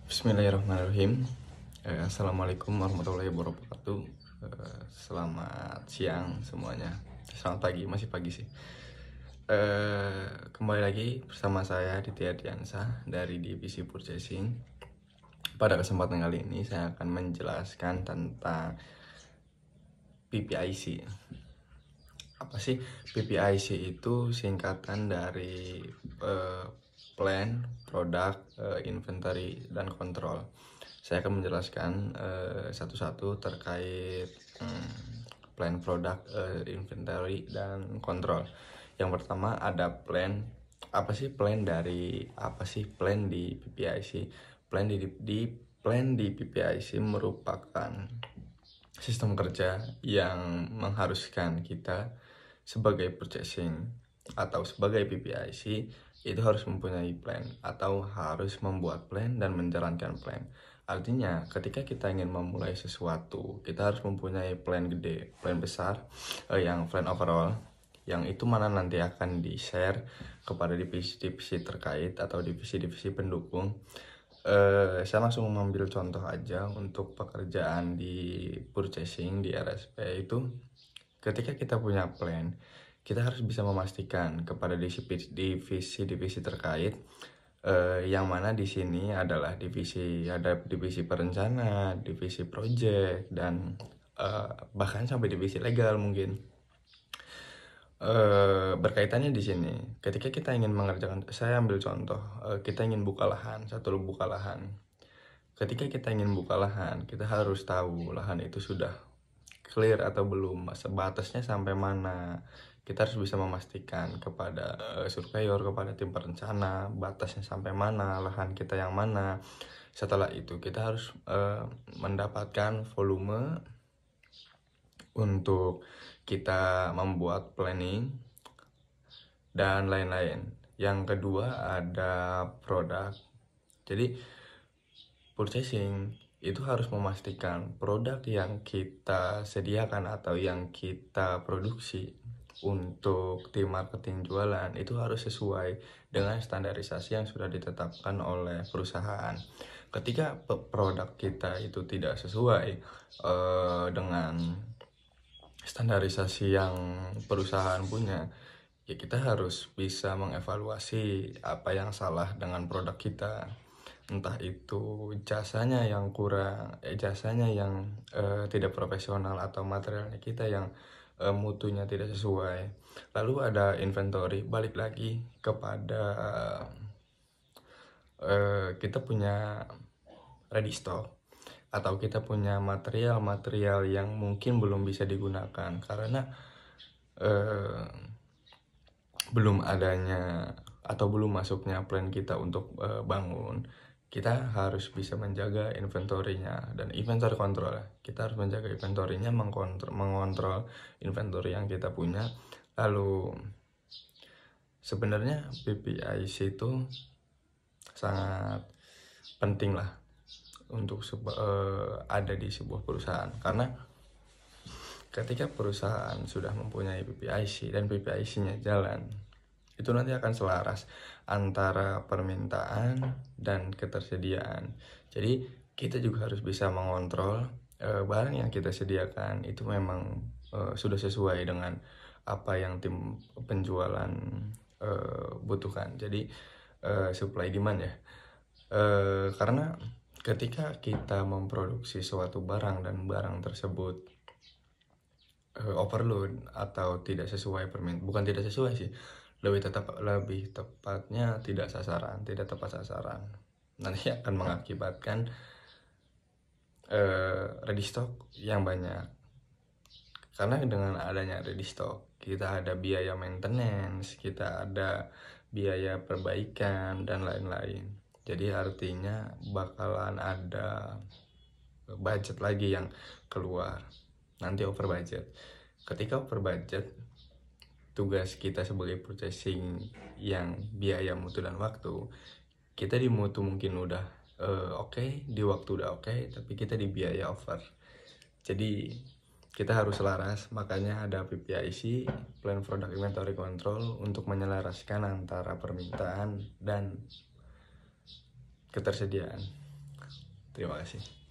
Bismillahirrahmanirrahim. Assalamualaikum warahmatullahi wabarakatuh. Selamat siang semuanya. Selamat pagi, masih pagi sih. Kembali lagi bersama saya Ditya Diansa dari divisi purchasing. Pada kesempatan kali ini saya akan menjelaskan tentang PPIC. Apa sih PPIC? Itu singkatan dari plan, product, inventory, dan kontrol. Saya akan menjelaskan satu-satu terkait plan, product, inventory, dan kontrol. Yang pertama ada plan. Apa sih plan di PPIC? Plan di PPIC merupakan sistem kerja yang mengharuskan kita sebagai purchasing atau sebagai PPIC itu harus mempunyai plan atau harus membuat plan dan menjalankan plan. Artinya ketika kita ingin memulai sesuatu, kita harus mempunyai plan gede, plan besar, yang plan overall, yang itu mana nanti akan di-share kepada divisi-divisi terkait atau divisi-divisi pendukung. Saya langsung mengambil contoh aja untuk pekerjaan di purchasing di RSP itu. Ketika kita punya plan, kita harus bisa memastikan kepada divisi-divisi terkait, yang mana di sini adalah ada divisi perencana, divisi project, dan bahkan sampai divisi legal mungkin. Berkaitannya di sini, ketika kita ingin mengerjakan, saya ambil contoh, kita ingin buka lahan, buka lahan. Ketika kita ingin buka lahan, kita harus tahu lahan itu sudah clear atau belum, batasnya sampai mana. Kita harus bisa memastikan kepada surveyor, kepada tim perencana, batasnya sampai mana, lahan kita yang mana. Setelah itu kita harus mendapatkan volume untuk kita membuat planning dan lain-lain. Yang kedua ada produk. Jadi purchasing itu harus memastikan produk yang kita sediakan atau yang kita produksi untuk tim marketing jualan itu harus sesuai dengan standarisasi yang sudah ditetapkan oleh perusahaan. Ketika produk kita itu tidak sesuai dengan standarisasi yang perusahaan punya, ya kita harus bisa mengevaluasi apa yang salah dengan produk kita. Entah itu jasanya yang kurang, jasanya yang tidak profesional, atau materialnya kita yang mutunya tidak sesuai. Lalu ada inventory, balik lagi kepada kita punya ready stock atau kita punya material-material yang mungkin belum bisa digunakan karena belum adanya atau belum masuknya plan kita untuk bangun. Kita harus bisa menjaga inventorinya dan inventory control. Kita harus menjaga inventorinya, mengontrol inventory yang kita punya. Lalu sebenarnya PPIC itu sangat penting lah untuk ada di sebuah perusahaan, karena ketika perusahaan sudah mempunyai PPIC dan PPIC-nya jalan, itu nanti akan selaras antara permintaan dan ketersediaan. Jadi kita juga harus bisa mengontrol barang yang kita sediakan itu memang sudah sesuai dengan apa yang tim penjualan butuhkan. Jadi supply demand ya. Karena ketika kita memproduksi suatu barang dan barang tersebut overload atau tidak sesuai bukan tidak sesuai sih, lebih tepatnya tidak tepat sasaran, nanti akan mengakibatkan ready stock yang banyak. Karena dengan adanya ready stock, kita ada biaya maintenance, kita ada biaya perbaikan dan lain-lain. Jadi artinya bakalan ada budget lagi yang keluar, nanti over budget. Ketika over budget, tugas kita sebagai purchasing yang biaya mutu dan waktu, kita di mutu mungkin udah oke, di waktu udah oke, tapi kita di biaya over. Jadi kita harus selaras, makanya ada PPIC, Plan Product Inventory Control, untuk menyelaraskan antara permintaan dan ketersediaan. Terima kasih.